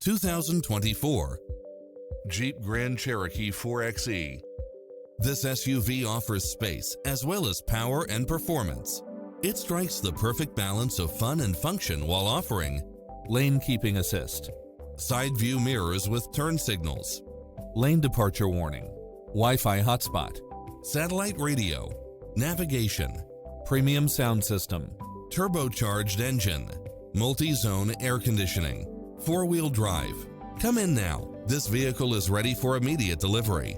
2024 Jeep Grand Cherokee 4xe. This SUV offers space as well as power and performance. It strikes the perfect balance of fun and function while offering lane keeping assist, side view mirrors with turn signals, lane departure warning, Wi-Fi hotspot, satellite radio, navigation, premium sound system, turbocharged engine, multi-zone air conditioning, four-wheel drive. Come in now. This vehicle is ready for immediate delivery.